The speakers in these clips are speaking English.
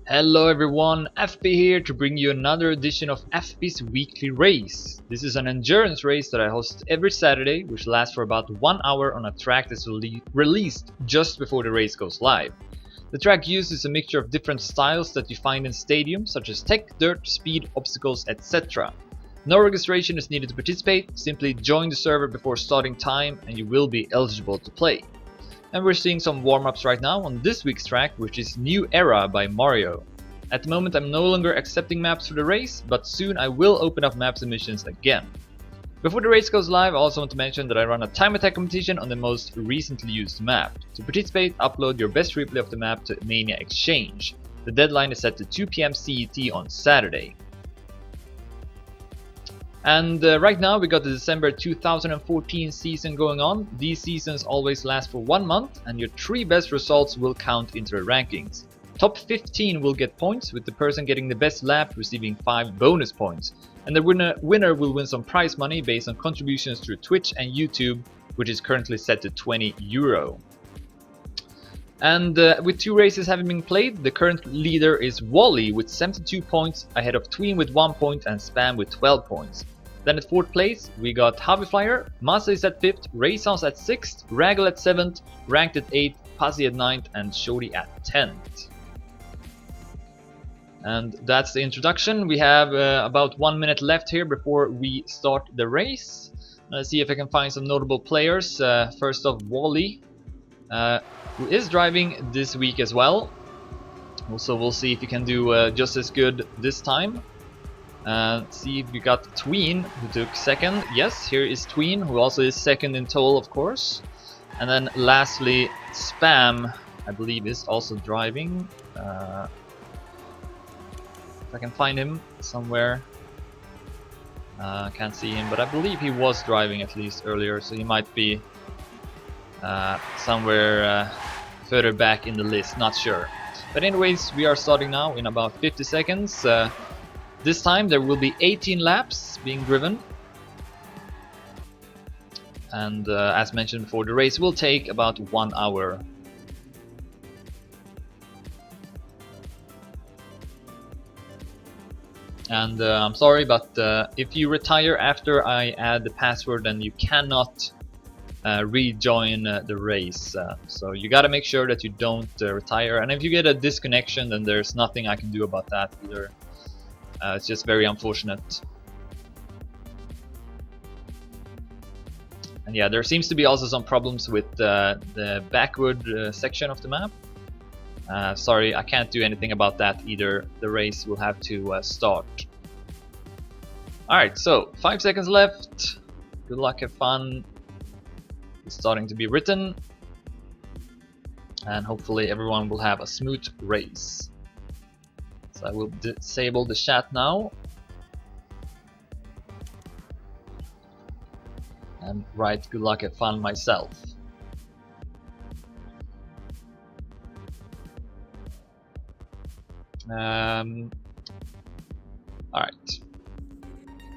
Hello everyone, fB here to bring you another edition of fB's weekly race. This is an endurance race that I host every Saturday, which lasts for about 1 hour on a track that's released just before the race goes live. The track uses a mixture of different styles that you find in stadiums, such as tech, dirt, speed, obstacles, etc. No registration is needed to participate, simply join the server before starting time and you will be eligible to play. And we're seeing some warm-ups right now on this week's track, which is New Era by Mario. At the moment I'm no longer accepting maps for the race, but soon I will open up map submissions again. Before the race goes live, I also want to mention that I run a time attack competition on the most recently used map. To participate, upload your best replay of the map to Mania Exchange. The deadline is set to 2 PM CET on Saturday. And right now we got the December 2014 season going on. These seasons always last for 1 month and your 3 best results will count into the rankings. Top 15 will get points, with the person getting the best lap receiving 5 bonus points. And the winner will win some prize money based on contributions through Twitch and YouTube, which is currently set to €20. And with 2 races having been played, the current leader is Wally with 72 points, ahead of Tween with 1 point and Spam with 12 points. Then at 4th place we got Flyer, Masa is at 5th, Raysons at 6th, Raggle at 7th, Ranked at 8th, Pazzi at 9th and Shorty at 10th. And that's the introduction. We have about 1 minute left here before we start the race. Let's see if I can find some notable players. First off, Wally, who is driving this week as well. Also, we'll see if he can do just as good this time. See if we got Tween, who took 2nd. Yes, here is Tween, who also is 2nd in total, of course. And then lastly, Spam, I believe, is also driving. If I can find him somewhere. Can't see him, but I believe he was driving at least earlier, so he might be somewhere further back in the list, not sure. But anyways, we are starting now in about 50 seconds. This time there will be 18 laps being driven. And as mentioned before, the race will take about 1 hour. And I'm sorry, but if you retire after I add the password, then you cannot rejoin the race. So you gotta make sure that you don't retire. And if you get a disconnection, then there's nothing I can do about that either. It's just very unfortunate. And yeah, there seems to be also some problems with the backward section of the map. Sorry, I can't do anything about that either. The race will have to start. Alright, so 5 seconds left. Good luck, have fun. It's starting to be written. And hopefully everyone will have a smooth race. So I will disable the chat now. And write good luck, have fun myself. Alright.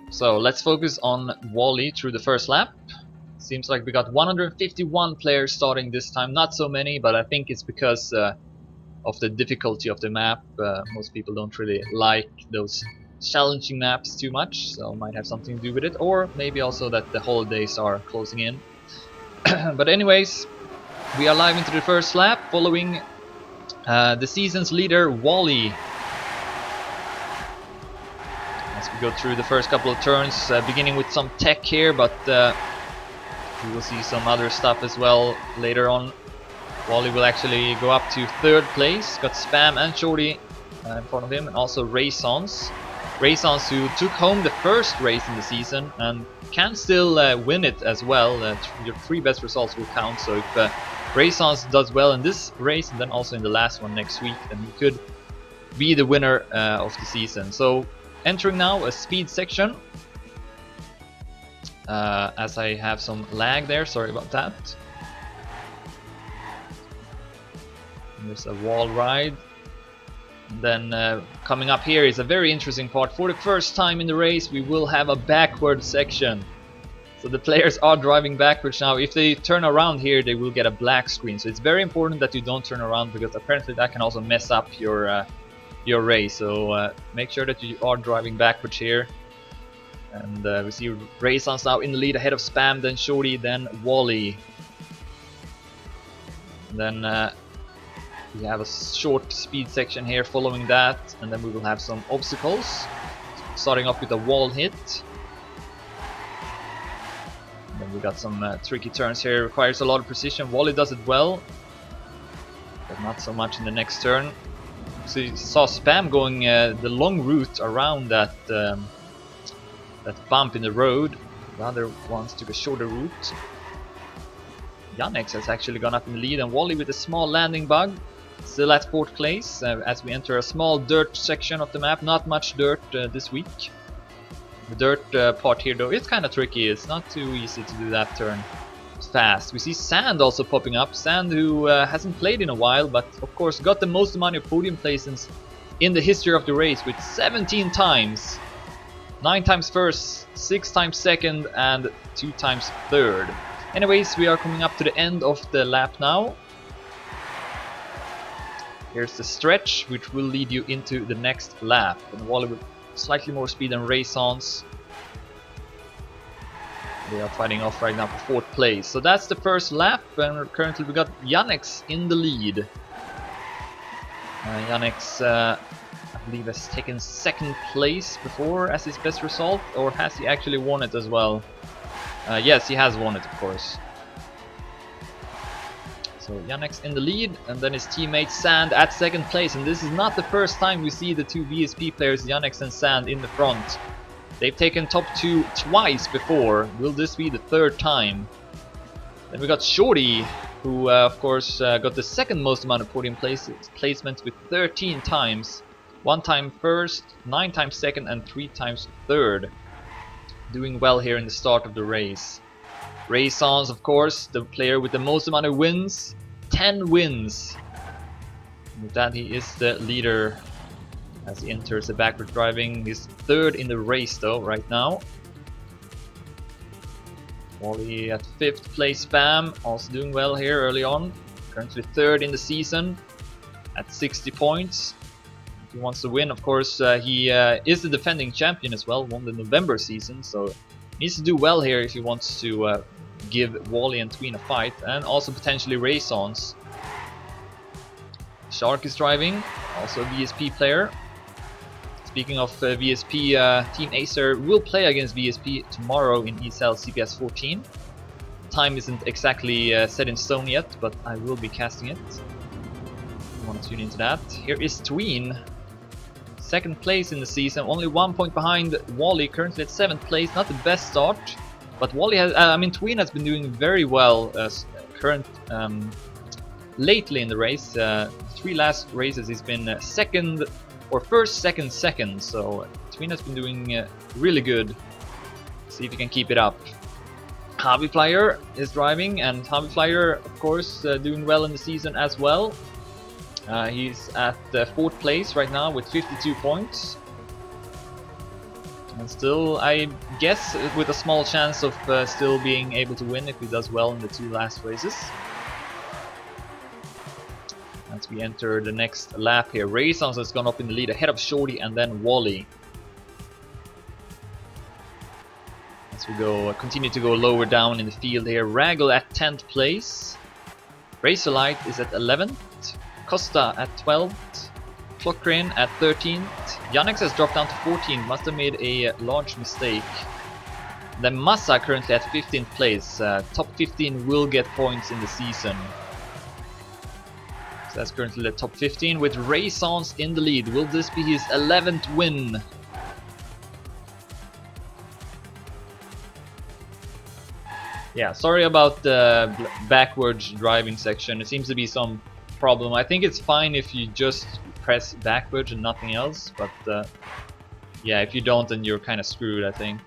So let's focus on Wally through the first lap. Seems like we got 151 players starting this time. Not so many, but I think it's because of the difficulty of the map. Most people don't really like those challenging maps too much, so might have something to do with it, or maybe also that the holidays are closing in. But anyways, we are live into the first lap following the season's leader Wally. As we go through the first couple of turns, beginning with some tech here, but we will see some other stuff as well later on. Wally will actually go up to 3rd place. Got Spam and Shorty in front of him, and also Raysons. Raysons, who took home the first race in the season and can still win it as well. Your 3 best results will count, so if Raysons does well in this race and then also in the last one next week, then he could be the winner of the season. So entering now a speed section. As I have some lag there, sorry about that. There's a wall ride. And then coming up here is a very interesting part. For the first time in the race, we will have a backward section. So the players are driving backwards now. If they turn around here, they will get a black screen. So it's very important that you don't turn around, because apparently that can also mess up your your race. So make sure that you are driving backwards here. And we see Raysons now in the lead ahead of Spam, then Shorty, then Wally. And then we have a short speed section here following that, and then we will have some obstacles. Starting off with a wall hit. And then we got some tricky turns here, requires a lot of precision. Wally does it well, but not so much in the next turn. So you saw Spam going the long route around that that bump in the road. The other ones took a shorter route. Yannick has actually gone up in the lead, and Wally with a small landing bug, still at 4th place as we enter a small dirt section of the map. Not much dirt this week. The dirt part here though is kind of tricky. It's not too easy to do that turn fast. We see Sand also popping up. Sand who hasn't played in a while, but of course got the most amount of podium placements in the history of the race with 17 times. 9 times first, 6 times second, and 2 times third. Anyways, we are coming up to the end of the lap now. Here's the stretch, which will lead you into the next lap. And Wally with slightly more speed than Raysons. They are fighting off right now for 4th place. So that's the first lap, and currently we got Yannick in the lead. Yannick, I believe, has taken 2nd place before as his best result, or has he actually won it as well? Yes, he has won it, of course. So Yannick in the lead, and then his teammate Sand at 2nd place. And this is not the first time we see the 2 VSP players, Yannick and Sand, in the front. They've taken top 2 twice before. Will this be the 3rd time? Then we got Shorty, who of course got the 2nd most amount of podium placements with 13 times. 1 time first, 9 times second, and 3 times third. Doing well here in the start of the race. Raysons, of course, the player with the most amount of wins. 10 wins. With that, he is the leader as he enters the backward driving. He's 3rd in the race though, right now. Wally at 5th place. Spam, also doing well here early on. Currently 3rd in the season at 60 points. He wants to win, of course. He is the defending champion as well, won the November season, so needs to do well here if he wants to give Wally and Tween a fight, and also potentially Raysons. Shark is driving, also a VSP player. Speaking of VSP, Team Acer will play against VSP tomorrow in ESL CPS 14. Time isn't exactly set in stone yet, but I will be casting it. You want to tune into that. Here is Tween. 2nd place in the season, only 1 point behind Wally, currently at 7th place. Not the best start, but Wally has, Tween has been doing very well lately in the race. 3 last races he's been 2nd or 1st, 2nd, 2nd. So Tween has been doing really good. See if he can keep it up. Hobby Flyer is driving, and Hobby Flyer, of course, doing well in the season as well. He's at 4th place right now with 52 points. And still, I guess, with a small chance of still being able to win if he does well in the 2 last races. As we enter the next lap here, Raysons has gone up in the lead ahead of Shorty and then Wally. As we continue to go lower down in the field here, Raggle at 10th place. Razorlight is at 11th. Costa at 12th, Clockrin at 13th, Yannick has dropped down to 14th, must have made a large mistake. Then Massa currently at 15th place, top 15 will get points in the season. So that's currently the top 15 with Raysons in the lead. Will this be his 11th win? Yeah, sorry about the backwards driving section, it seems to be some problem. I think it's fine if you just press backwards and nothing else, but yeah, if you don't, then you're kind of screwed, I think.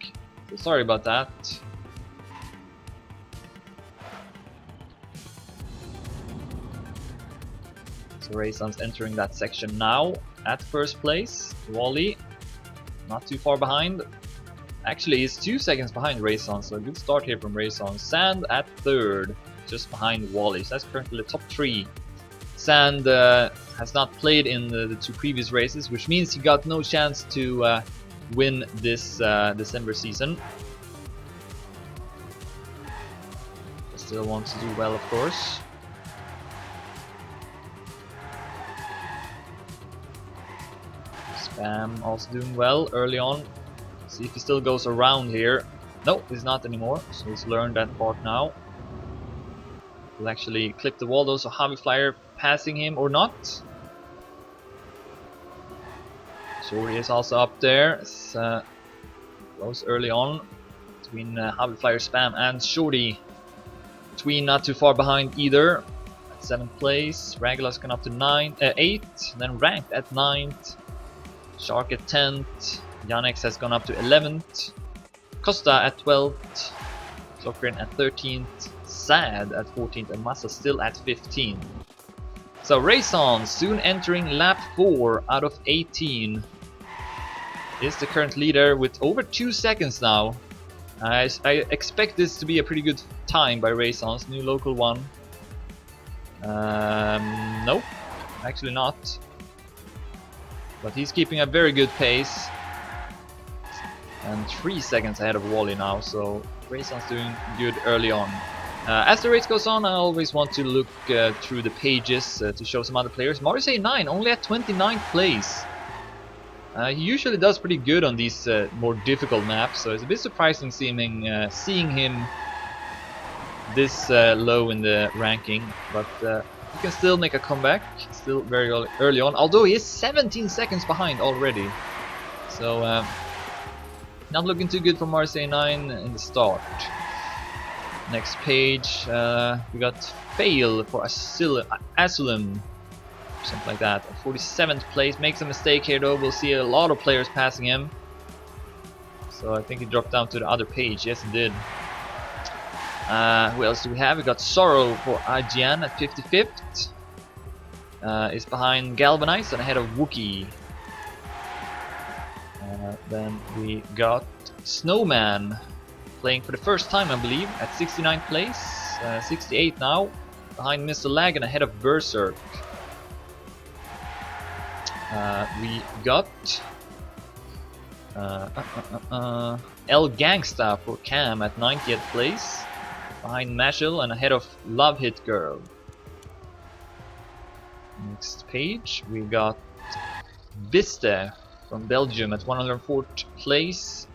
So sorry about that. So Raysons entering that section now at 1st place. Wally not too far behind. Actually, he's 2 seconds behind Raysons, so a good start here from Raysons. Sand at 3rd, just behind Wally. So that's currently the top 3. Sand has not played in the 2 previous races, which means he got no chance to win this December season. Still wants to do well, of course. Spam also doing well early on. See if he still goes around here. No, he's not anymore, so he's learned that part now. He'll actually clip the wall though, so Javi Flyer passing him or not. Shorty is also up there. It's close early on between Javi Flyer, Spam and Shorty. Tween not too far behind either. At 7th place. Ragula's gone up to 8th, then Ranked at 9th. Shark at 10th. Yannex has gone up to 11th. Costa at 12th. Clockrin at 13th. Sad at 14th, and Massa still at 15th. So Race On soon entering lap 4 out of 18. Is the current leader with over 2 seconds now. I expect this to be a pretty good time by Race On's new local one. Nope, actually not. But he's keeping a very good pace. And 3 seconds ahead of Wally now, so Race On's doing good early on. As the race goes on, I always want to look through the pages to show some other players. Maurice 9 only at 29th place. He usually does pretty good on these more difficult maps, so it's a bit surprising seeing him this low in the ranking. But he can still make a comeback, still very early on, although he is 17 seconds behind already. So not looking too good for Maurice 9 in the start. Next page, we got Fail for Asylum. Something like that. 47th place, makes a mistake here though. We'll see a lot of players passing him. So I think he dropped down to the other page. Yes, he did. Who else do we have? We got Sorrow for IGN at 55th. Is behind Galvanize and ahead of Wookie. Then we got Snowman playing for the first time, I believe, at 69th place. 68 now, behind Mr. Lag and ahead of Berserk. We got El Gangsta for Cam at 90th place, behind Mashal and ahead of Love Hit Girl. Next page, we got Viste from Belgium at 104th place,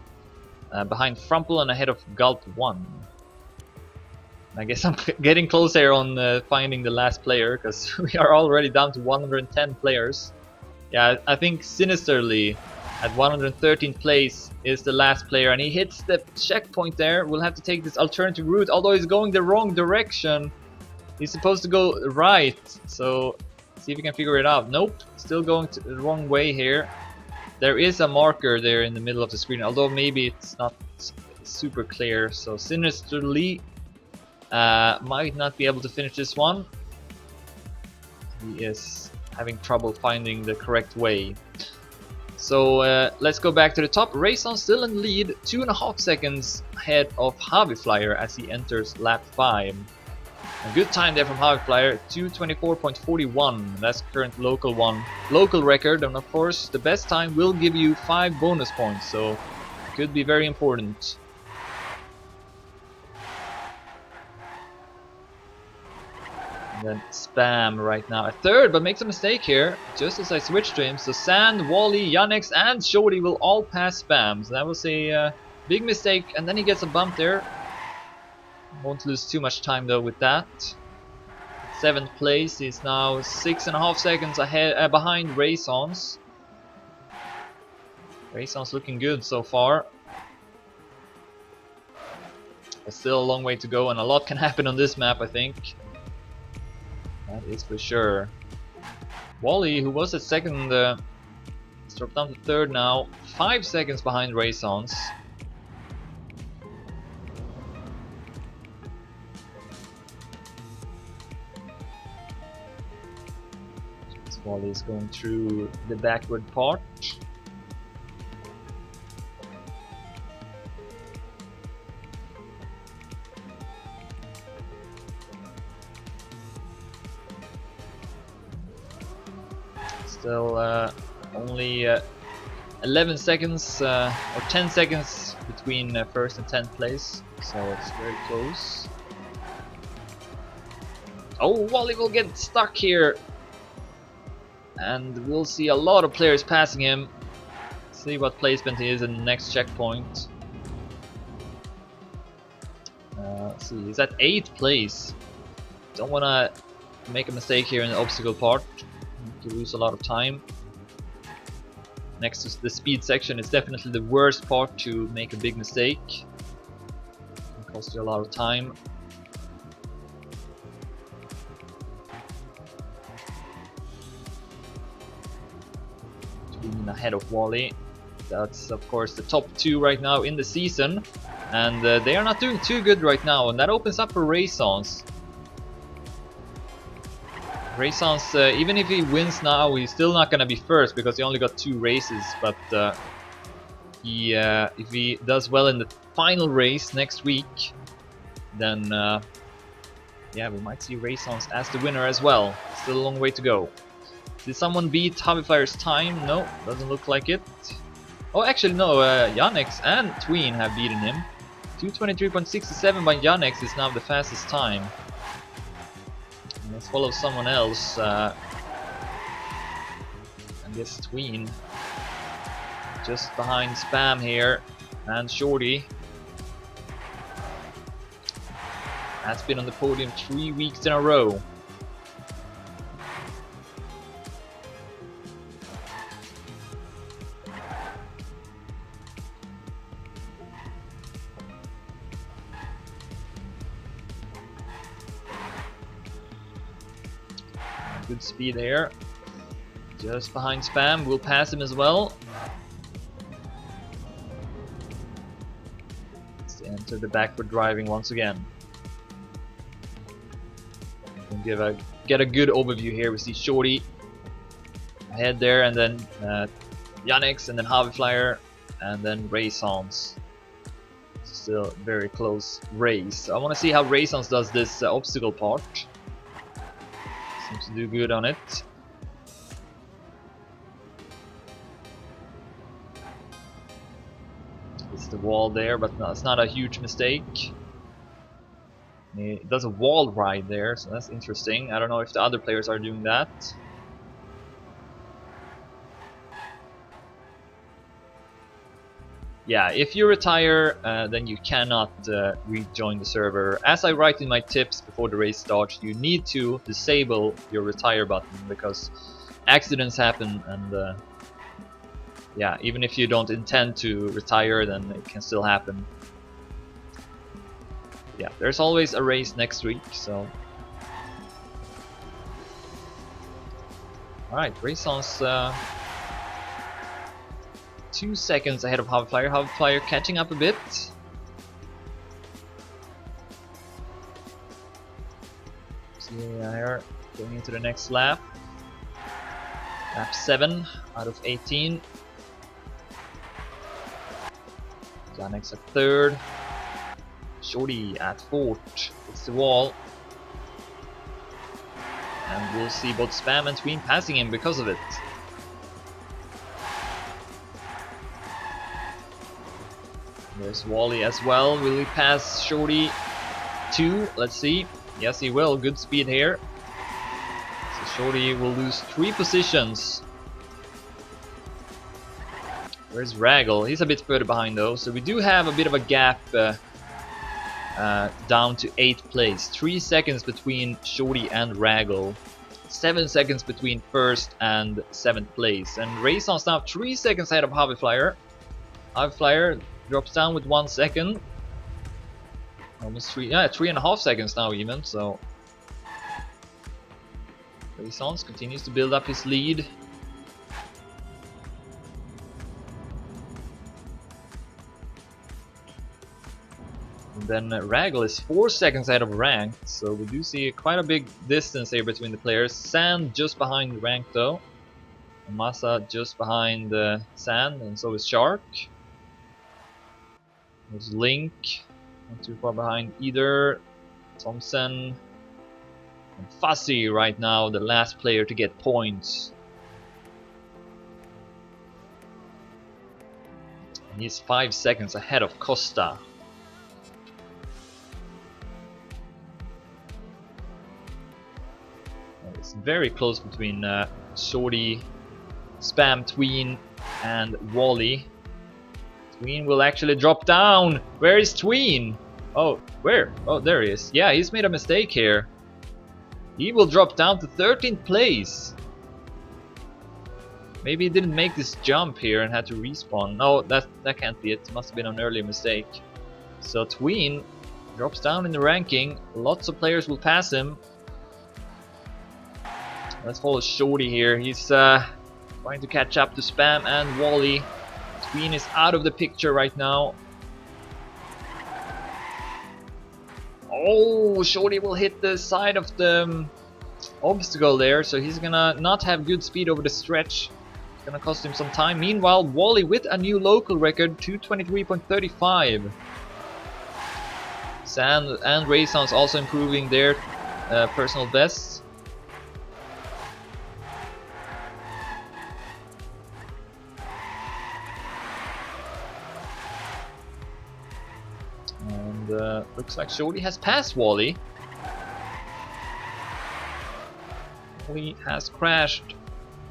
behind Frumple and ahead of Gulp 1. I guess I'm getting close here on finding the last player, because we are already down to 110 players. Yeah, I think Sinisterly at 113th place is the last player, and he hits the checkpoint there. We'll have to take this alternative route, although he's going the wrong direction. He's supposed to go right, so see if we can figure it out. Nope, still going the wrong way here. There is a marker there in the middle of the screen, although maybe it's not super clear. So Sinisterly might not be able to finish this one. He is having trouble finding the correct way. So let's go back to the top. Rayson still in lead, 2.5 seconds ahead of Javi Flyer as he enters lap 5. A good time there from Javi Flyer, 2:24.41. That's current local record, and of course the best time will give you 5 bonus points, so it could be very important. And then Spam right now at 3rd, but makes a mistake here just as I switch to him. So Sand, Wally, Yannex and Shorty will all pass Spam. So that was a big mistake, and then he gets a bump there. Won't lose too much time though with that. 7th place is now 6.5 seconds ahead behind Raysons. Raysons looking good so far. There's still a long way to go, and a lot can happen on this map, I think. That is for sure. Wally, who was at 2nd, has dropped down to 3rd now, 5 seconds behind Raysons. Wally is going through the backward part. Still only 11 seconds or 10 seconds between first and 10th place, so it's very close. Oh, Wally will get stuck here, and we'll see a lot of players passing him. See what placement he is in the next checkpoint. Let's see, he's at 8th place. Don't want to make a mistake here in the obstacle part. To lose a lot of time. Next to the speed section is definitely the worst part to make a big mistake. It can cost you a lot of time. Being ahead of Wally. That's of course the top 2 right now in the season, and they are not doing too good right now, and that opens up for Raisons. Raisons, even if he wins now, he's still not gonna be first because he only got 2 races. But if he does well in the final race next week, then yeah, we might see Raisons as the winner as well. Still a long way to go. Did someone beat Hobbyflyer's time? No, doesn't look like it. Oh, actually no, Yannex and Tween have beaten him. 2:23.67 by Yannex is now the fastest time. Let's follow someone else. I guess Tween. Just behind Spam here. And Shorty. Has been on the podium 3 weeks in a row. Good speed there. Just behind Spam. We'll pass him as well. Let's enter the backward driving once again. We'll get a good overview here. We see Shorty ahead there, and then Yannex, and then Hobbyflyer, and then Raisons. Still a very close race. I want to see how Raisons does this obstacle part. Seems to do good on it. It's the wall there, but no, it's not a huge mistake. It does a wall ride there, so that's interesting. I don't know if the other players are doing that. Yeah, if you retire, then you cannot rejoin the server. As I write in my tips before the race starts, you need to disable your retire button because accidents happen, and yeah, even if you don't intend to retire, then it can still happen. Yeah, there's always a race next week, so. Alright, Raisons 2 seconds ahead of Hobbyflyer. Hobbyflyer catching up a bit. See here, going into the next lap. Lap 7 out of 18. Yannex at 3rd. Shorty at 4th. It's the wall. And we'll see both Spam and Tween passing him because of it. There's Wally as well. Will he pass Shorty 2? Let's see. Yes, he will. Good speed here. So Shorty will lose 3 positions. Where's Raggle? He's a bit further behind though. So we do have a bit of a gap down to 8th place. 3 seconds between Shorty and Raggle. 7 seconds between 1st and 7th place. And Raisons now 3 seconds ahead of Hobbyflyer. Hobbyflyer drops down with 1 second. Almost 3.5 seconds now even, so Raisons continues to build up his lead. And then Raggle is 4 seconds ahead of Ranked, so we do see quite a big distance here between the players. Sand just behind Ranked though. And Massa just behind Sand, and so is Shark. There's Link, not too far behind either. Thompson and Fussy right now, the last player to get points. He's 5 seconds ahead of Costa. It's very close between Shorty, Spam, Tween, and Wally. Tween will actually drop down. Where is Tween? Oh, where? Oh, there he is. Yeah, he's made a mistake here. He will drop down to 13th place. Maybe he didn't make this jump here and had to respawn. No, that can't be it. Must have been an earlier mistake. So Tween drops down in the ranking. Lots of players will pass him. Let's follow Shorty here. He's trying to catch up to Spam and Wally. Tween is out of the picture right now. Oh, Shorty will hit the side of the obstacle there, so he's gonna not have good speed over the stretch. It's gonna cost him some time. Meanwhile, Wally with a new local record, 223.35. Sand and Raysons also improving their personal bests. And looks like Shorty has passed Wally. Wally has crashed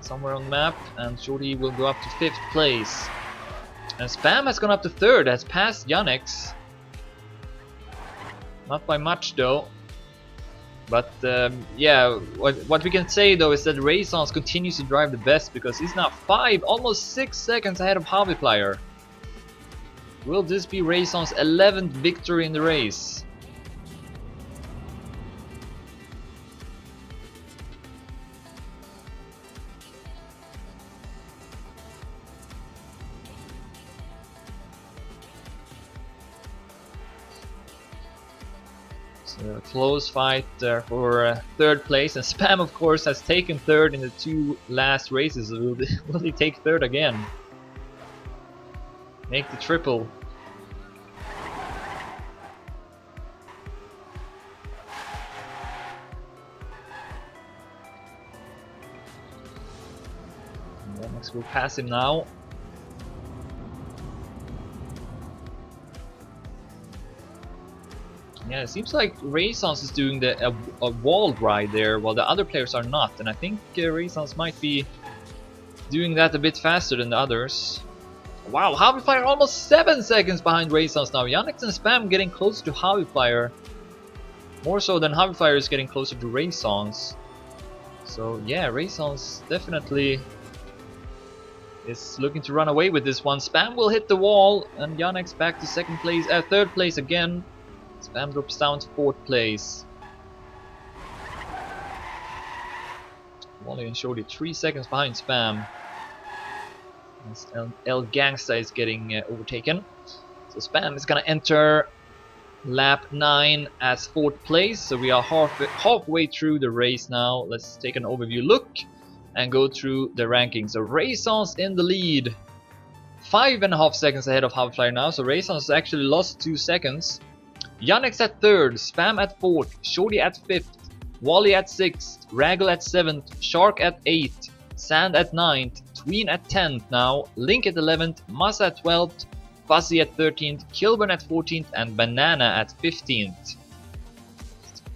somewhere on the map, and Shorty will go up to 5th place. And Spam has gone up to 3rd, has passed Yannex. Not by much though. But yeah, what we can say though is that Raysons continues to drive the best because he's now 5, almost 6 seconds ahead of hB's. Will this be Raysons' 11th victory in the race? So a close fight for 3rd place, and Spam of course has taken 3rd in the 2 last races. Will he take 3rd again? Make the triple. Next we'll pass him now. Yeah, it seems like Raysons is doing a wall ride there while the other players are not, and I think Raysons might be doing that a bit faster than the others. Wow, hB's almost 7 seconds behind Raysons now. Yannex and Spam getting closer to hB's. More so than hB's is getting closer to Raysons. So yeah, Raysons definitely is looking to run away with this one. Spam will hit the wall, and Yannex back to 2nd place, 3rd place again. Spam drops down to 4th place. Wally and Shorty 3 seconds behind Spam. El Gangsta is getting overtaken. So Spam is gonna enter lap 9 as 4th place. So we are halfway through the race now. Let's take an overview look and go through the rankings. So Raysons in the lead, 5.5 seconds ahead of hB's now. So Raysons actually lost 2 seconds. Yannex at 3rd, Spam at 4th, Shorty at 5th, Wally at 6th, Raggle at 7th, Shark at 8th, Sand at 9th, Tween at 10th now, Link at 11th, Masa at 12th, Fuzzy at 13th, Kilburn at 14th, and Banana at 15th.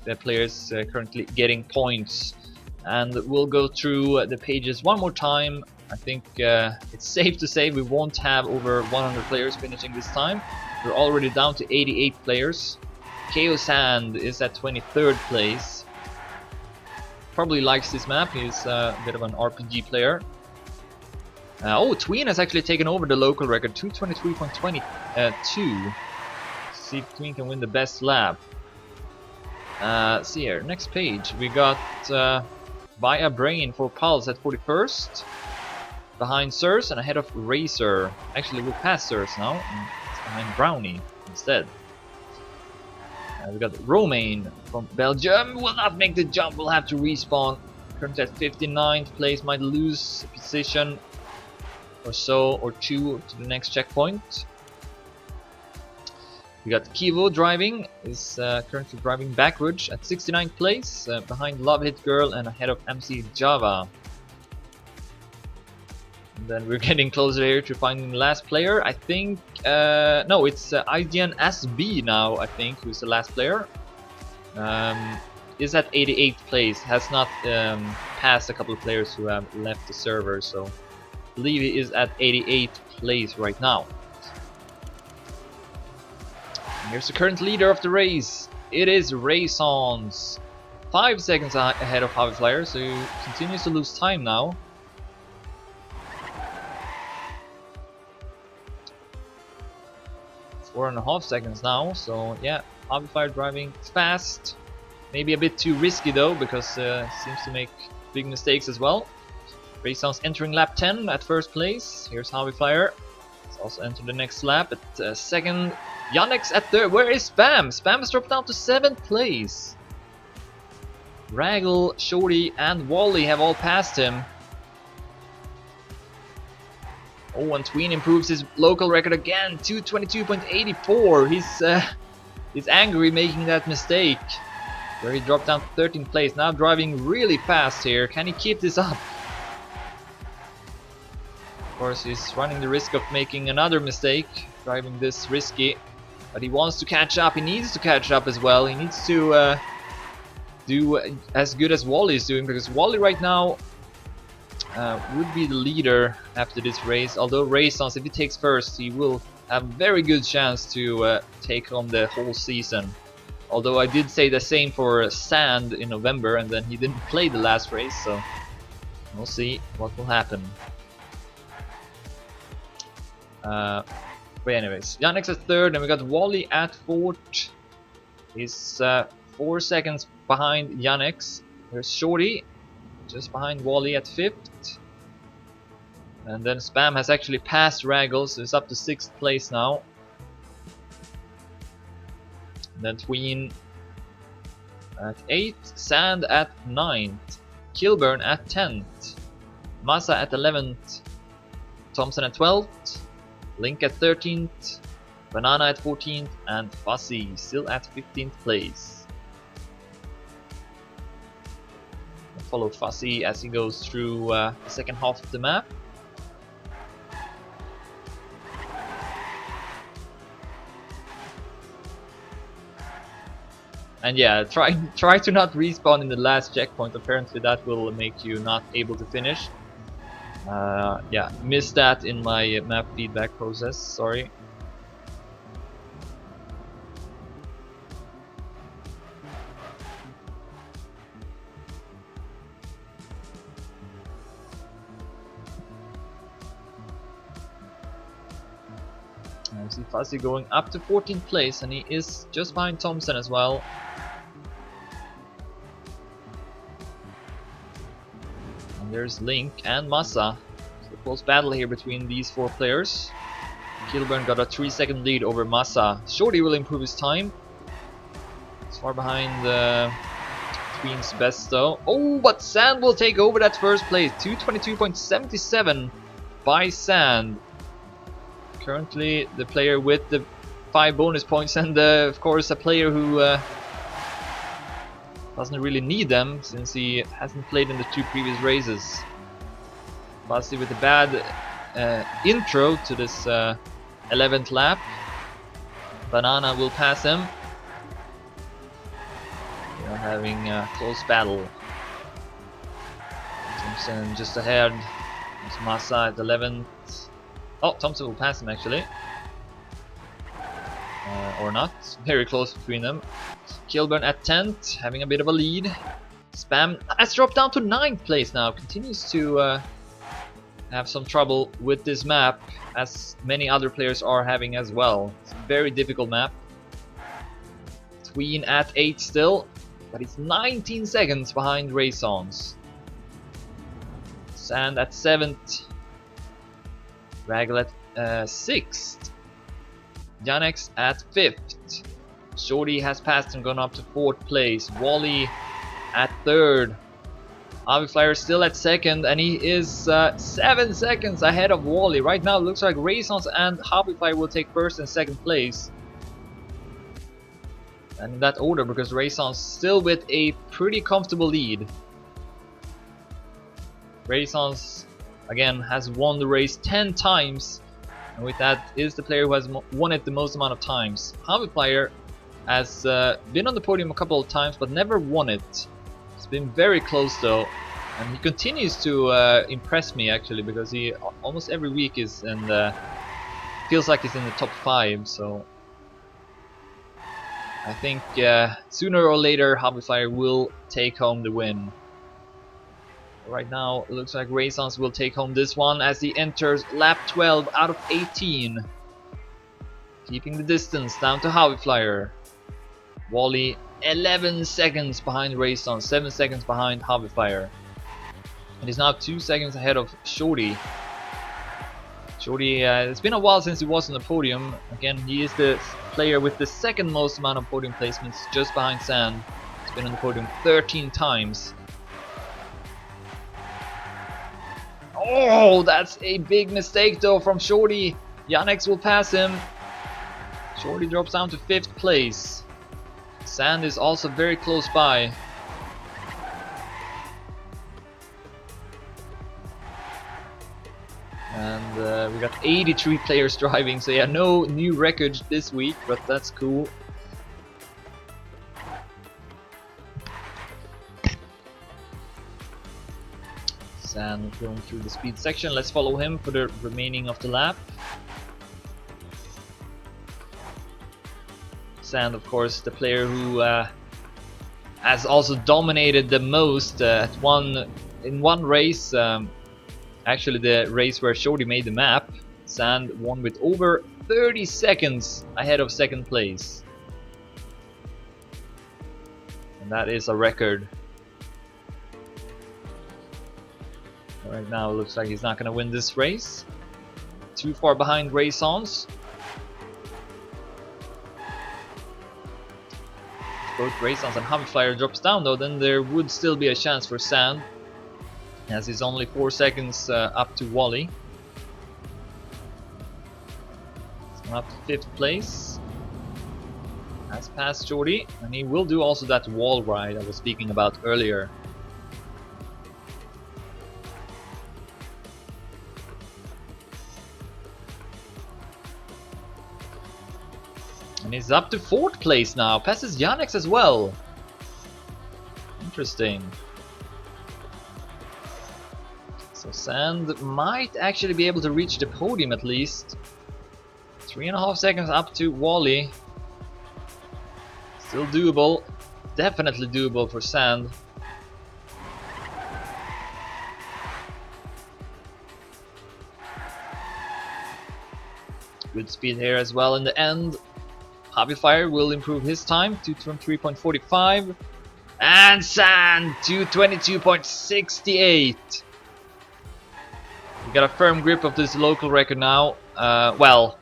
The players currently getting points. And we'll go through the pages one more time. I think it's safe to say we won't have over 100 players finishing this time. We're already down to 88 players. KO Sand is at 23rd place. Probably likes this map, he's a bit of an RPG player. Oh, Tween has actually taken over the local record, 223.22. See if Tween can win the best lap. See here, next page, we got Buy a Brain for Pulse at 41st. Behind Sirs and ahead of Racer. Actually, we'll pass Sirs now. And it's behind Brownie instead. We got Romain from Belgium. Will not make the jump. Will have to respawn. Currently at 59th place. Might lose a position or so or 2 to the next checkpoint. We got Kivo driving. Is currently driving backwards at 69th place. Behind Love Hit Girl and ahead of MC Java. And then we're getting closer here to finding the last player. I think, no, it's IGN SB now, I think, who's the last player. Is at 88th place, has not passed a couple of players who have left the server, so I believe he is at 88th place right now. And here's the current leader of the race. It is Raysons. 5 seconds ahead of Flyer, so he continues to lose time now. Four and a half seconds now, so yeah, Flyer driving fast. Maybe a bit too risky though, because seems to make big mistakes as well. Raysons entering lap 10 at first place. Here's Flyer. He's also entered the next lap at second. Yannick's at third. Where is Spam? Spam has dropped down to 7th place. Raggle, Shorty, and Wally have all passed him. Oh, and Tween improves his local record again, 222.84. He's angry making that mistake, where he dropped down to 13th place. Now driving really fast here. Can he keep this up? Of course, he's running the risk of making another mistake, driving this risky. But he wants to catch up. He needs to catch up as well. He needs to do as good as Wally is doing, because Wally right now would be the leader after this race. Although Raysons, if he takes first, he will have a very good chance to take on the whole season. Although I did say the same for Sand in November, and then he didn't play the last race, so we'll see what will happen. But anyways, Yannick's at third, and we got Wally at fourth. He's 4 seconds behind Yannick's. There's Shorty, just behind Wally at 5th. And then Spam has actually passed Raggle, so it's up to 6th place now. And then Tween at 8th, Sand at 9th, Kilburn at 10th, Massa at 11th, Thompson at 12th, Link at 13th, Banana at 14th, and Fussy still at 15th place. I'll follow Fussy as he goes through the second half of the map. And yeah, try to not respawn in the last checkpoint. Apparently that will make you not able to finish. Yeah, missed that in my map feedback process, sorry. I see Fuzzy going up to 14th place, and he is just behind Thompson as well. And there's Link and Massa. It's a close battle here between these 4 players. Kilburn got a 3-second lead over Massa. Shorty will improve his time. It's far behind Tween's best though. Oh, but Sand will take over that first place. 222.77 by Sand. Currently the player with the 5 bonus points, and of course a player who doesn't really need them since he hasn't played in the 2 previous races. Basti with a bad intro to this 11th lap. Banana will pass him. We are having a close battle. Thompson just ahead. There's Massa at 11th. Oh, Thompson will pass him actually. Or not. Very close between them. Kilburn at 10th, having a bit of a lead. Spam has dropped down to 9th place now. Continues to have some trouble with this map, as many other players are having as well. It's a very difficult map. Tween at 8th still, but he's 19 seconds behind Raysons. Sand at 7th. Raggle at 6th. Janex at 5th. Shorty has passed and gone up to 4th place. Wally at 3rd. Flyer still at 2nd, and he is 7 seconds ahead of Wally. Right now it looks like Raysons and Flyer will take 1st and 2nd place. And in that order, because Raysons still with a pretty comfortable lead. Raysons again has won the race 10 times, and with that is the player who has won it the most amount of times. fB's has been on the podium a couple of times but never won it. It's been very close though, and he continues to impress me actually, because he almost every week is in the, feels like he's in the top 5, so I think sooner or later fB's will take home the win. Right now it looks like Raisons will take home this one as he enters lap 12 out of 18, keeping the distance down to fB's. Wally 11 seconds behind Raisons, 7 seconds behind fB's. And he's now 2 seconds ahead of Shorty. Shorty, it's been a while since he was on the podium. Again, he is the player with the second most amount of podium placements, just behind Sand. He's been on the podium 13 times. Oh, that's a big mistake though from Shorty. Yannick will pass him. Shorty drops down to 5th place. Sand is also very close by. And we got 83 players driving, so yeah, no new records this week, but that's cool. Sand going through the speed section. Let's follow him for the remaining of the lap. Sand, of course, the player who has also dominated the most in one race. Actually, the race where Shorty made the map, Sand won with over 30 seconds ahead of 2nd place. And that is a record. Right now it looks like he's not going to win this race. Too far behind Raisons. If both Raisons and fB's drops down though, then there would still be a chance for Sand, as he's only 4 seconds up to Wally. So up to 5th place. Has passed Shorty, and he will do also that wall ride I was speaking about earlier. And he's up to 4th place now, passes Yannick as well. Interesting. So Sand might actually be able to reach the podium at least. 3.5 seconds up to Wally. Still doable. Definitely doable for Sand. Good speed here as well in the end. fB's will improve his time to 3.45. And Sand to 22.68. We got a firm grip of this local record now. Well,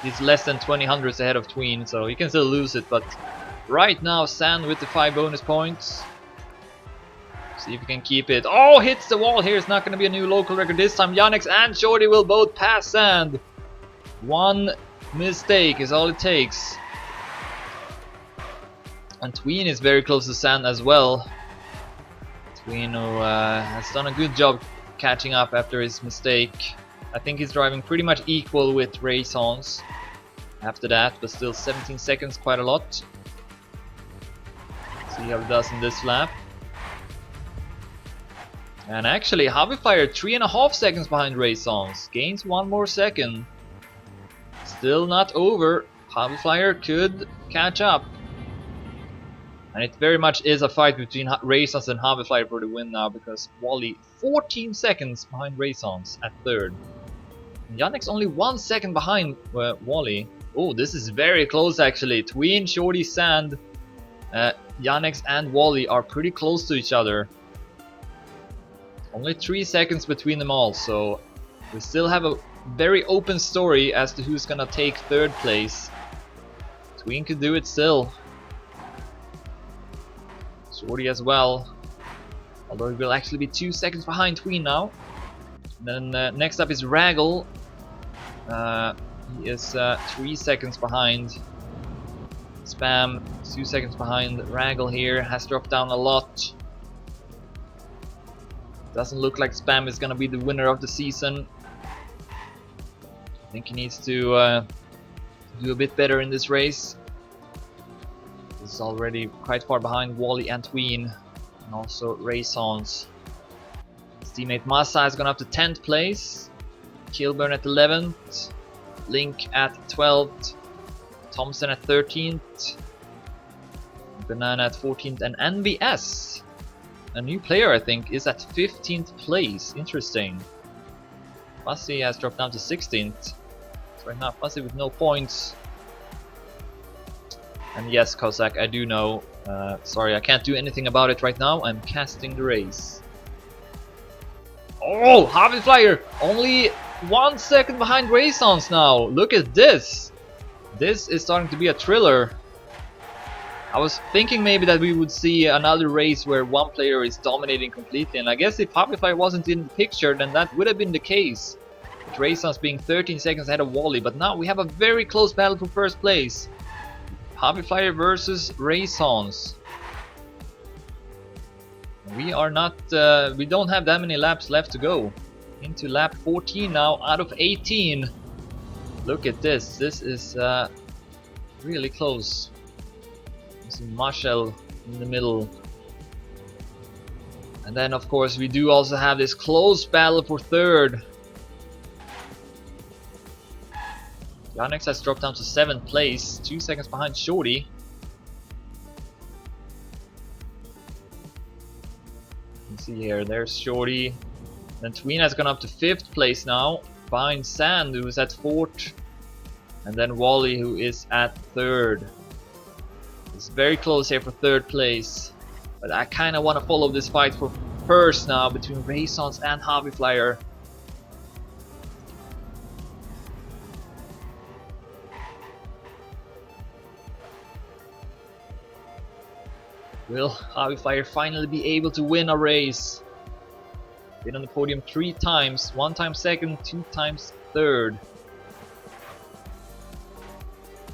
he's less than 20 hundredths ahead of Tween, so he can still lose it. But right now, Sand with the 5 bonus points. See if he can keep it. Oh, hits the wall here. It's not going to be a new local record this time. Yannick and Shorty will both pass Sand. One mistake is all it takes. And Tween is very close to Sand as well. Tween who has done a good job catching up after his mistake. I think he's driving pretty much equal with Raisons after that, but still 17 seconds, quite a lot. See how he does in this lap. And actually, fB's 3.5 seconds behind Raisons, gains 1 more second. Still not over. fB's could catch up. And it very much is a fight between Raisons and fB's for the win now, because Wally 14 seconds behind Raisons at 3rd. Yannick's only 1 second behind Wally. Oh, this is very close actually. Tween, Shorty, Sand, Yannick and Wally are pretty close to each other. Only 3 seconds between them all, so we still have a very open story as to who's gonna take 3rd place. Tween could do it still. Shorty as well, although he will actually be 2 seconds behind Tween now. And then next up is Raggle. He is 3 seconds behind. Spam 2 seconds behind. Raggle here has dropped down a lot. Doesn't look like Spam is gonna be the winner of the season. I think he needs to do a bit better in this race. He's already quite far behind Wally and Tween, and also Raysons. His teammate Massa has gone up to 10th place, Kilburn at 11th, Link at 12th, Thompson at 13th, Banana at 14th, and NBS, a new player I think, is at 15th place. Interesting. Fuzzy has dropped down to 16th. So right now Fuzzy with no points. And yes, Cossack, I do know. Sorry, I can't do anything about it right now. I'm casting the race. Oh, Harvey Flyer! Only 1 second behind Raysons now. Look at this. This is starting to be a thriller. I was thinking maybe that we would see another race where one player is dominating completely, and I guess if Harvey Flyer wasn't in the picture, then that would have been the case. With Raysons being 13 seconds ahead of Wally, but now we have a very close battle for first place. Harvey Flyer versus Raysons. We are not, we don't have that many laps left to go. Into lap 14 now out of 18. Look at this. This is really close. There's Marshall in the middle. And then of course we do also have this close battle for third. Yannick has dropped down to 7th place, 2 seconds behind Shorty. You can see here, there's Shorty. Then Tween has gone up to 5th place now, behind Sand, who is at 4th. And then Wally, who is at 3rd. It's very close here for 3rd place. But I kind of want to follow this fight for first now between Raysons and Harvey Flyer. Will Harvey Flyer finally be able to win a race? Been on the podium 3 times, 1 time 2nd, 2 times 3rd.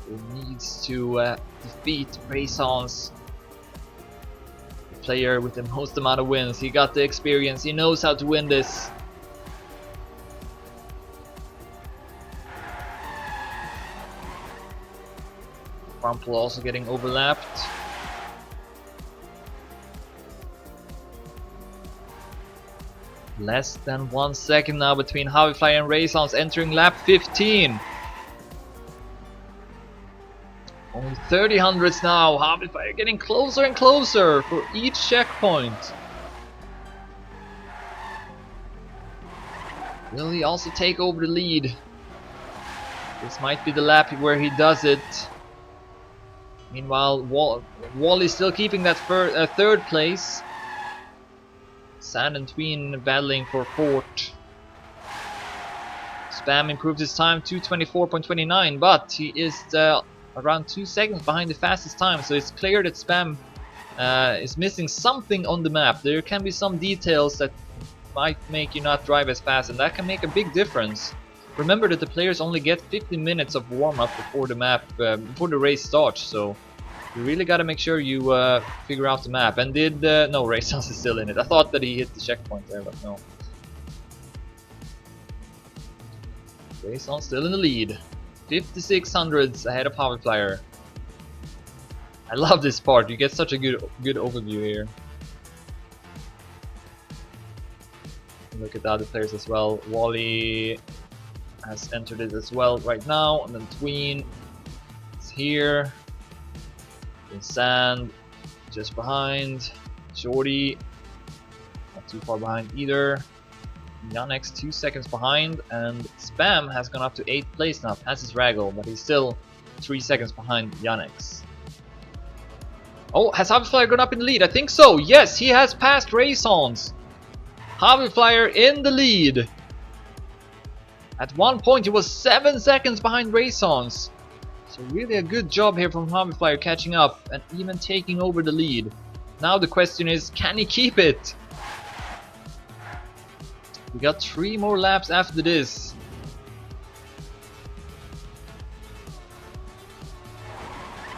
He needs to defeat Raysons, the player with the most amount of wins. He got the experience, he knows how to win this. Crumple also getting overlapped. Less than 1 second now between Harvey Flyer and Raysons entering lap 15. Only 30 hundredths now. Harvey Flyer getting closer and closer for each checkpoint. Will he also take over the lead? This might be the lap where he does it. Meanwhile, Wally's still keeping that 3rd place. Sand and Tween battling for 4th. Spam improved his time to 24.29, but he is around 2 seconds behind the fastest time, so it's clear that Spam is missing something on the map. There can be some details that might make you not drive as fast, and that can make a big difference. Remember that the players only get 15 minutes of warm-up before the race starts, so you really gotta make sure you figure out the map. And no, Raysons is still in it. I thought that he hit the checkpoint there, but no. Raysons still in the lead. 56 hundredths ahead of Harvey Flyer. I love this part. You get such a good overview here. Look at the other players as well. Wally has entered it as well right now, and then Tween is here. And Sand just behind. Shorty not too far behind either. Yannick's 2 seconds behind, and Spam has gone up to 8th place now, passes Raggle, but he's still 3 seconds behind Yannick's. Oh, has Harvey Flyer gone up in the lead? I think so. Yes, he has passed Raysons. Harvey Flyer in the lead. At one point, he was 7 seconds behind Raysons. So really a good job here from Harvey Flyer catching up and even taking over the lead. Now the question is, can he keep it? We got 3 more laps after this.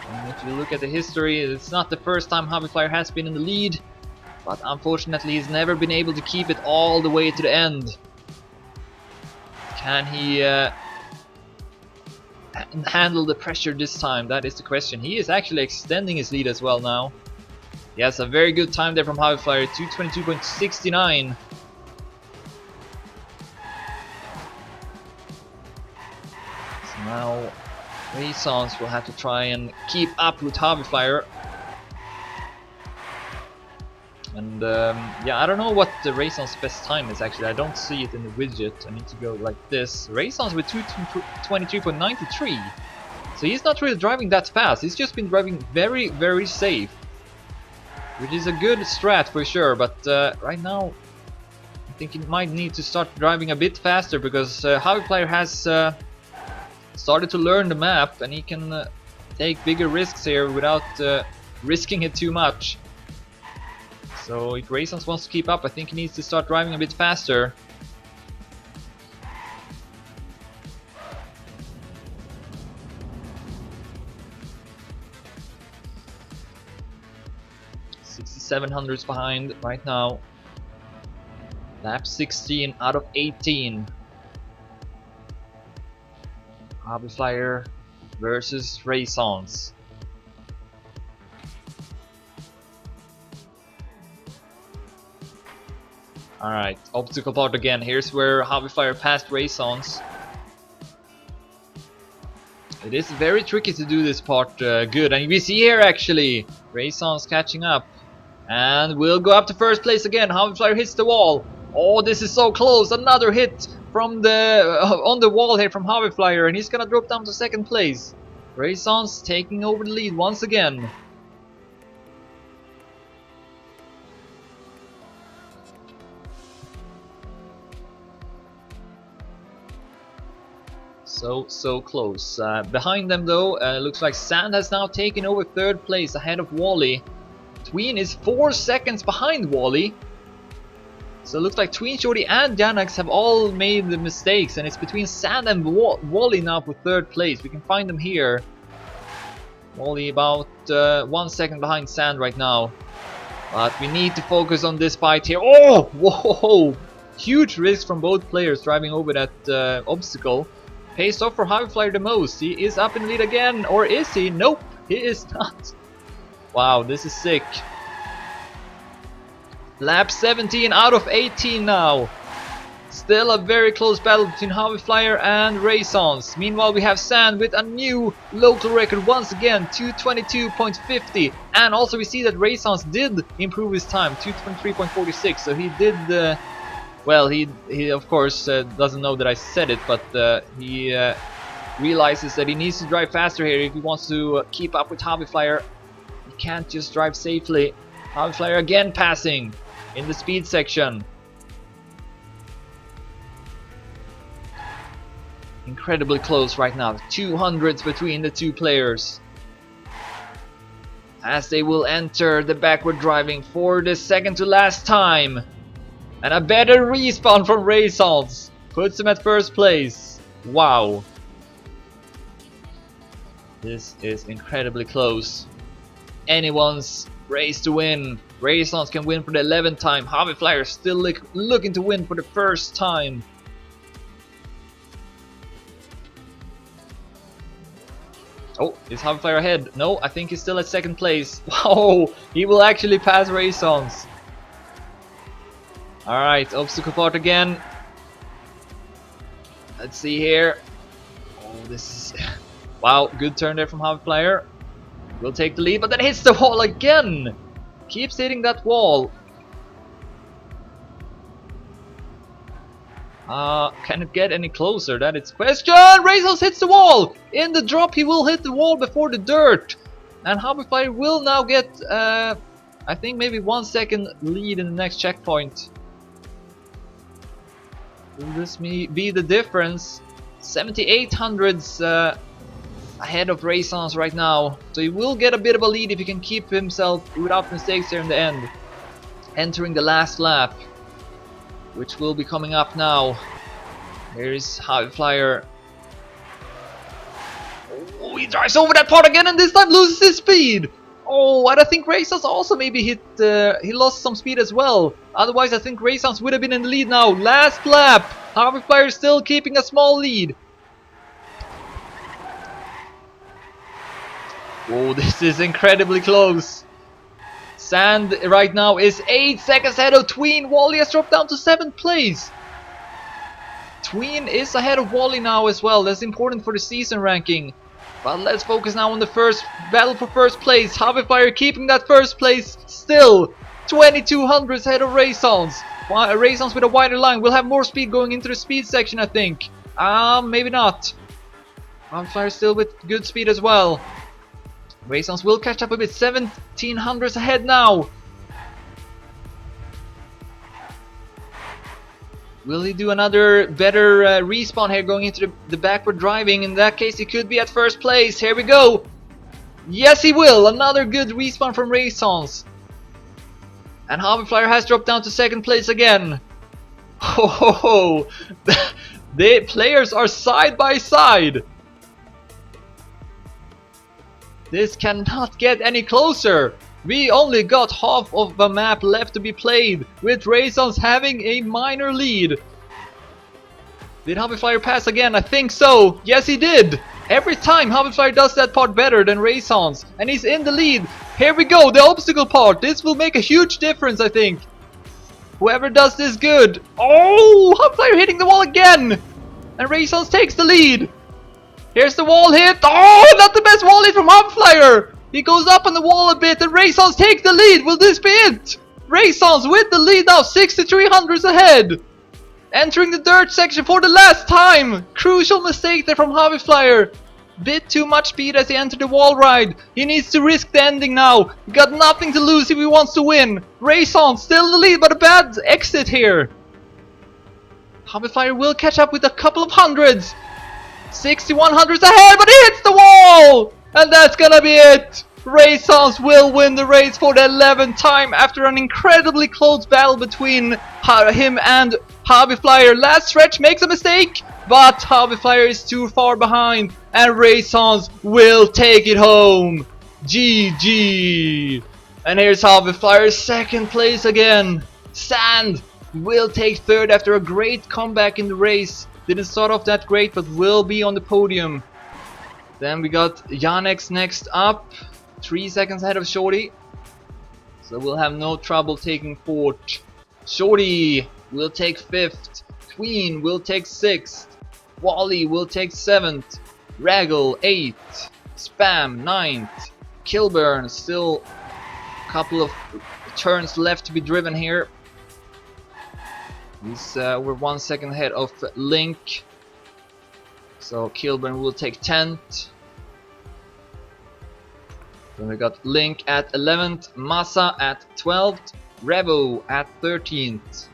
And if you look at the history, it's not the first time Harvey Flyer has been in the lead. but unfortunately he's never been able to keep it all the way to the end. Can he handle the pressure this time? That is the question. He is actually extending his lead as well now. He has a very good time there from Hobbyflyer, 2:22.69. So now Renaissance will have to try and keep up with Hobbyflyer. And yeah, I don't know what the Renaissance's best time is actually. I don't see it in the widget. I need to go like this. Renaissance with 2:23.93. So he's not really driving that fast. He's just been driving very, very safe, which is a good strat for sure. But right now, I think he might need to start driving a bit faster because Hobbyflyer has started to learn the map and he can take bigger risks here without risking it too much. So if Renaissance wants to keep up, I think he needs to start driving a bit faster. $6,700 behind right now. Lap 16 out of 18. Hobbyflyer versus Renaissance. Alright, obstacle part again. Here's where Hobbyflyer passed Renaissance. It is very tricky to do this part good. And we see here actually Renaissance catching up. And we'll go up to first place again. Hobbyflyer hits the wall. Oh, this is so close. Another hit from the on the wall here from Hobbyflyer. And he's gonna drop down to second place. Renaissance taking over the lead once again. So close. Behind them though, looks like Sand has now taken over third place ahead of Wally. Tween is 4 seconds behind Wally. So it looks like Tween, Shorty and Janax have all made the mistakes, and it's between Sand and Wally now for third place. We can find them here. Wally about 1 second behind Sand right now. But we need to focus on this fight here. Oh! Whoa! Huge risk from both players driving over that obstacle. Pays off for Hobbyflyer the most. He is up in the lead again. Or is he? Nope, he is not. Wow, this is sick. Lap 17 out of 18 now. Still a very close battle between Hobbyflyer and Renaissance. Meanwhile, we have Sand with a new local record once again, 2:22.50. And also we see that Renaissance did improve his time, 2:23.46. So he did... well, he of course doesn't know that I said it, but he realizes that he needs to drive faster here if he wants to keep up with Hobbyflyer. He can't just drive safely. Hobbyflyer again passing in the speed section. Incredibly close right now, 200s between the two players. As they will enter the backward driving for the second to last time. And a better respawn from Renaissance puts him at first place. Wow. This is incredibly close. Anyone's race to win. Renaissance can win for the 11th time. Hobbyflyer still looking to win for the first time. Oh, is Hobbyflyer ahead? No, I think he's still at second place. Wow, he will actually pass Renaissance. Alright, obstacle part again. Let's see here. Oh, this is... wow, good turn there from Hobbyflyer. Will take the lead, but then hits the wall again! Keeps hitting that wall. Can it get any closer? That is question! Renaissance hits the wall! In the drop he will hit the wall before the dirt. And Hobbyflyer will now get, I think maybe 1 second lead in the next checkpoint. Will this be the difference? 7800s ahead of Renaissance right now. So he will get a bit of a lead if he can keep himself without mistakes here in the end. Entering the last lap, which will be coming up now. Here's Hobbyflyer. Oh, he drives over that part again and this time loses his speed. Oh, and I think Raysons also maybe hit, he lost some speed as well. Otherwise, I think Raysons would have been in the lead now. Last lap. fB's still keeping a small lead. Oh, this is incredibly close. Sand right now is 8 seconds ahead of Tween. Wally has dropped down to 7th place. Tween is ahead of Wally now as well. That's important for the season ranking. But let's focus now on the first battle for first place. fB's keeping that first place still. 2200 ahead of Raysons. Raysons with a wider line. We'll have more speed going into the speed section, I think. Maybe not. fB's still with good speed as well. Raysons will catch up a bit. 1700 ahead now. Will he do another better respawn here going into the backward driving? In that case, he could be at first place. Here we go. Yes, he will. Another good respawn from Raysons. And fB's has dropped down to 2nd place again. Ho ho ho. The players are side by side. This cannot get any closer. We only got half of the map left to be played, with Raysons having a minor lead. Did fB's pass again? I think so. Yes, he did. Every time fB's does that part better than Raysons, and he's in the lead. Here we go, the obstacle part. This will make a huge difference, I think. Whoever does this good. Oh, fB's hitting the wall again, and Raysons takes the lead. Here's the wall hit. Oh, not the best wall hit from fB's. He goes up on the wall a bit and Raysons take the lead. Will this be it? Raysons with the lead now, 6300 ahead. Entering the dirt section for the last time. Crucial mistake there from fB's. Bit too much speed as he entered the wall ride. He needs to risk the ending now. He got nothing to lose if he wants to win. Raysons still in the lead, but a bad exit here. fB's will catch up with a couple of hundreds. 6100 ahead, but he hits the wall! And that's gonna be it! Raysons will win the race for the 11th time after an incredibly close battle between him and fB's. Last stretch makes a mistake, but fB's is too far behind and Raysons will take it home. GG! And here's fB's 2nd place again. Sand will take 3rd after a great comeback in the race. Didn't start off that great, but will be on the podium. Then we got Janex next up, 3 seconds ahead of Shorty. So we'll have no trouble taking 4th. Shorty will take 5th. Tween will take 6th. Wally will take 7th. Raggle 8th. Spam 9th. Kilburn still a couple of turns left to be driven here. We're 1 second ahead of Link. So Kilburn will take 10th. Then we got Link at 11th, Massa at 12th, Revo at 13th.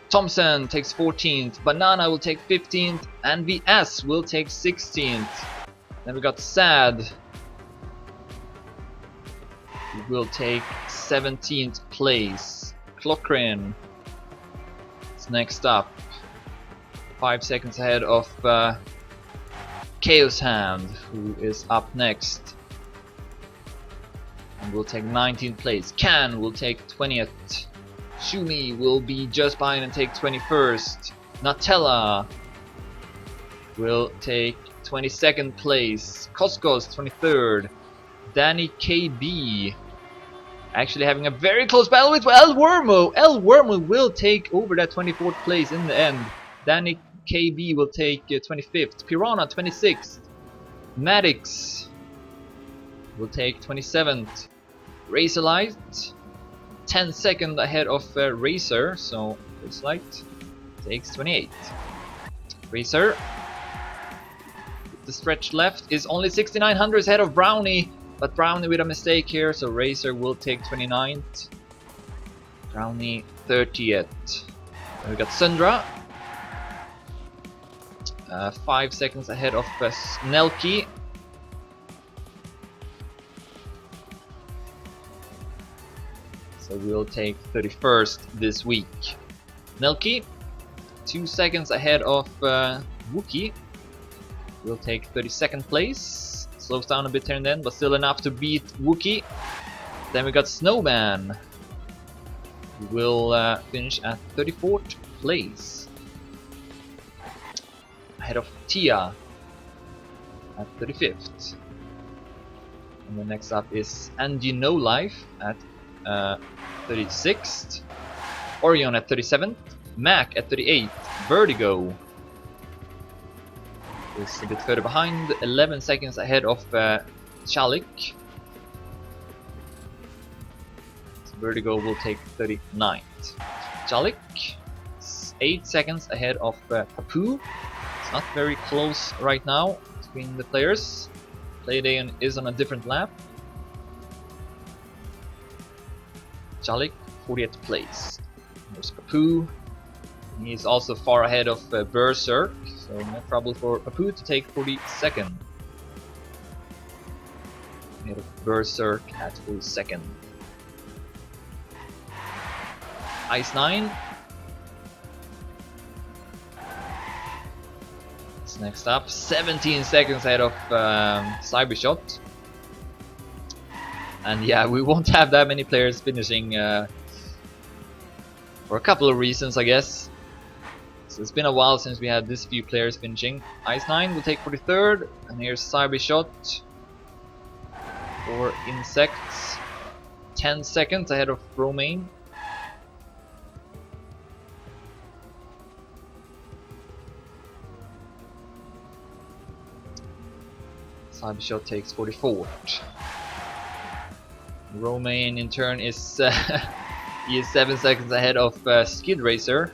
Thompson takes 14th, Banana will take 15th, and VS will take 16th. Then we got Sad. He will take 17th place. Clockrin is next up. 5 seconds ahead of Chaos Hand, who is up next. And will take 19th place. Can will take 20th. Shumi will be just behind and take 21st. Nutella will take 22nd place. Coscos 23rd. Danny KB actually having a very close battle with El Wormo. El Wormo will take over that 24th place in the end. Danny KB will take 25th. Piranha 26th. Maddox will take 27th. Razorlight 10 seconds ahead of Racer, so Razorlight takes 28th. Racer, the stretch left, is only 6900 ahead of Brownie, but Brownie with a mistake here, so Racer will take 29th. Brownie 30th. Then we got Sundra, 5 seconds ahead of Snelky. So we'll take 31st this week. Nelky, 2 seconds ahead of Wookie. We'll take 32nd place. Slows down a bit here and then, but still enough to beat Wookie. Then we got Snowman. He will finish at 34th place. Ahead of Tia at 35th. And then next up is Andy No Life at 36th. Orion at 37th. Mac at 38th. Vertigo is a bit further behind, 11 seconds ahead of Chalik. So Vertigo will take 39th. Chalik is 8 seconds ahead of Papu. It's not very close right now between the players. Playday is on a different lap. Chalik, 40th place. There's Papu. He's also far ahead of Berserk, so no trouble for Papu to take 42nd. Ahead of Berserk at 42nd. Ice 9. It's next up, 17 seconds ahead of Cybershot. And yeah, we won't have that many players finishing for a couple of reasons, I guess. So it's been a while since we had this few players finishing. Ice 9 will take 43rd, and here's Cybershot for Insects. 10 seconds ahead of Romaine. Cybershot takes 44th. Romaine in turn is he is 7 seconds ahead of Skid Racer.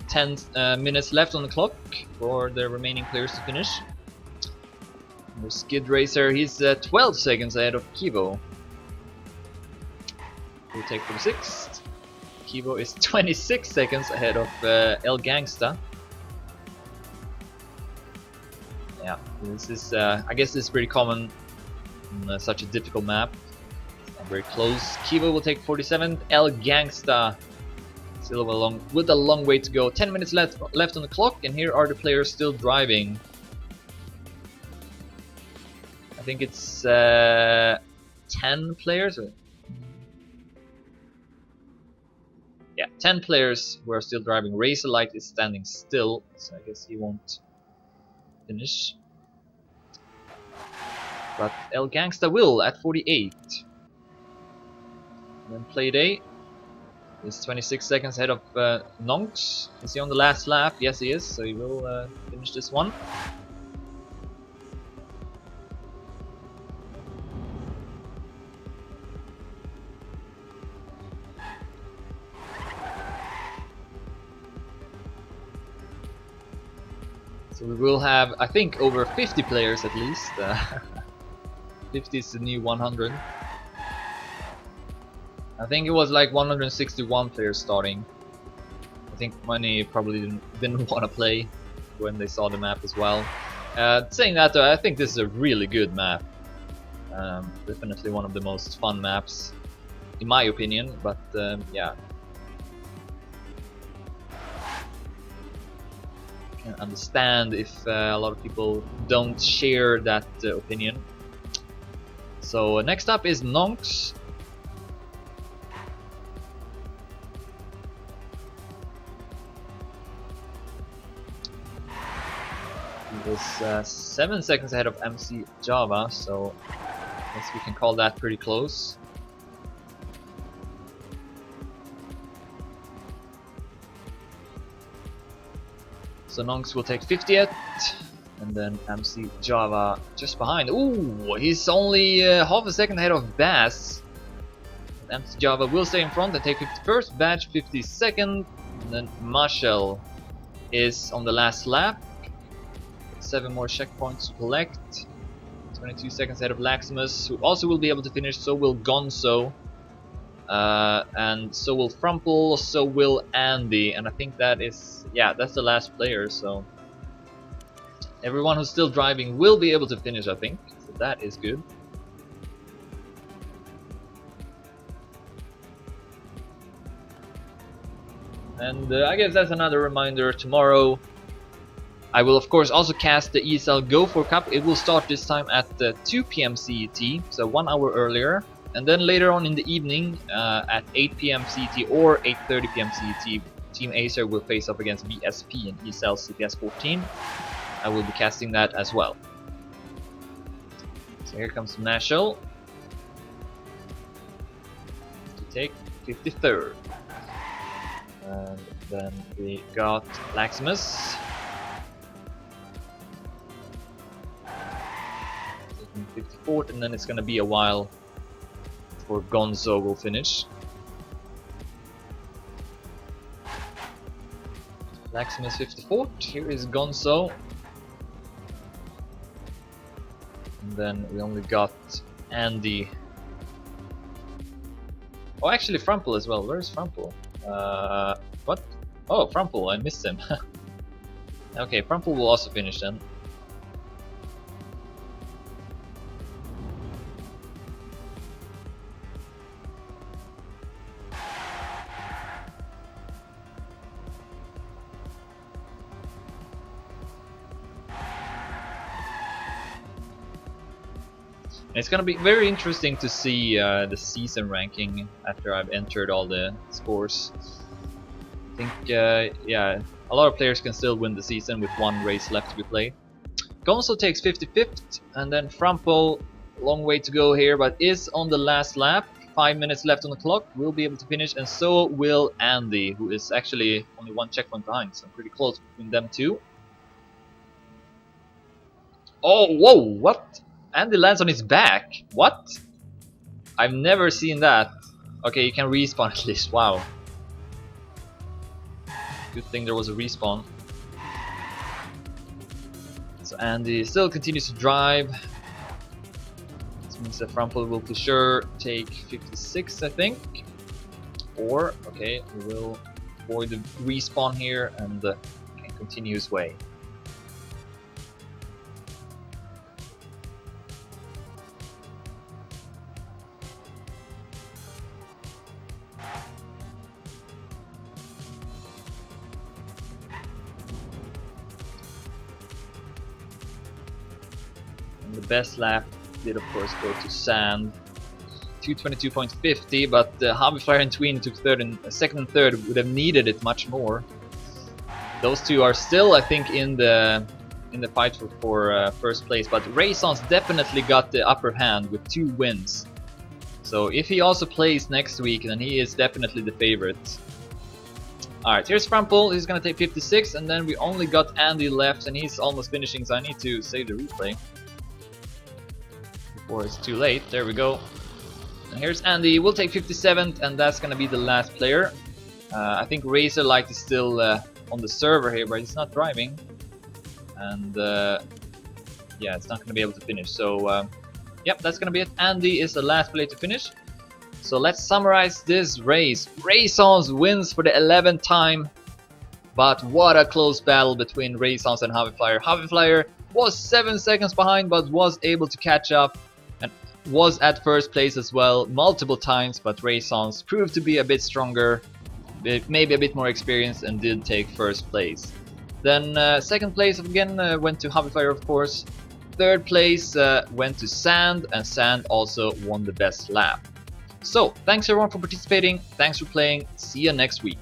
10 minutes left on the clock for the remaining players to finish. There's Skid Racer, he's 12 seconds ahead of Kivo. We'll take 46th. Kivo is 26 seconds ahead of El Gangsta. Yeah, this is I guess this is pretty common on such a difficult map. Very close. Kivo will take 47th. El Gangsta still with a long way to go. 10 minutes left on the clock, and here are the players still driving. I think it's 10 players. Yeah, 10 players who are still driving. Razorlight is standing still, so I guess he won't finish. But El Gangsta will at 48. And then Playday is 26 seconds ahead of Nonx. Is he on the last lap? Yes, he is, so he will finish this one. So we will have, I think, over 50 players at least. 50 is the new 100. I think it was like 161 players starting. I think many probably didn't want to play when they saw the map as well. Saying that though, I think this is a really good map. Definitely one of the most fun maps, in my opinion, but yeah. I can understand if a lot of people don't share that opinion. So next up is Nonx. He was 7 seconds ahead of MC Java, so I guess we can call that pretty close. So Nonx will take 50th, and then MC Java just behind. Ooh, he's only half a second ahead of Bass. MC Java will stay in front and take 51st, Badge 52nd, and then Marshall is on the last lap. 7 more checkpoints to collect. 22 seconds ahead of Laximus, who also will be able to finish. So will Gonzo, and so will Frumple, so will Andy, and I think that is, yeah, that's the last player. So everyone who's still driving will be able to finish, I think. So that is good. And I guess that's another reminder. Tomorrow I will of course also cast the ESL Go for Cup. It will start this time at 2 PM CET, so 1 hour earlier. And then later on in the evening at 8 PM CET or 8:30 PM CET, Team Acer will face up against BSP in ESL CPS 14. I will be casting that as well. So here comes Nashel to take 53rd. And then we got Laximus taking 54th, and then it's gonna be a while before Gonzo will finish. Laximus 54th, here is Gonzo. And then we only got Andy. Oh, actually Frumple as well. Where's Frumple? What? Oh, Frumple, I missed him. Okay, Frumple will also finish then. It's gonna be very interesting to see the season ranking after I've entered all the scores. I think, yeah, a lot of players can still win the season with 1 race left to be played. Gonzo takes 55th, and then Frumple, long way to go here, but is on the last lap. 5 minutes left on the clock, will be able to finish, and so will Andy, who is actually only 1 checkpoint behind, so pretty close between them two. Oh, whoa, what? Andy lands on his back. What? I've never seen that. Okay, you can respawn at least. Wow. Good thing there was a respawn. So Andy still continues to drive. This means that Frumple will for sure take 56, I think. Or, okay, we will avoid the respawn here and can continue his way. The best lap did of course go to Sand, 222.50, but Hobbyflyer and Tween took second and third would have needed it much more. Those two are still, I think, in the fight for first place, but Raysons definitely got the upper hand with 2 wins. So if he also plays next week, then he is definitely the favorite. Alright, here's Frumple, he's gonna take 56, and then we only got Andy left, and he's almost finishing, so I need to save the replay before it's too late. There we go. And here's Andy, we'll take 57th, and that's gonna be the last player. I think Razorlight is still on the server here, but he's not driving. And yeah, it's not gonna be able to finish. So yep, that's gonna be it. Andy is the last player to finish. So let's summarize this race. Raysons wins for the 11th time, but what a close battle between Raysons and Hobbyflyer. Hobbyflyer was 7 seconds behind, but was able to catch up and was at first place as well multiple times, but Raysons proved to be a bit stronger, maybe a bit more experienced, and did take first place. Then second place again went to Hobbyflyer, of course. Third place went to Sand, and Sand also won the best lap. So, thanks everyone for participating, thanks for playing, see you next week.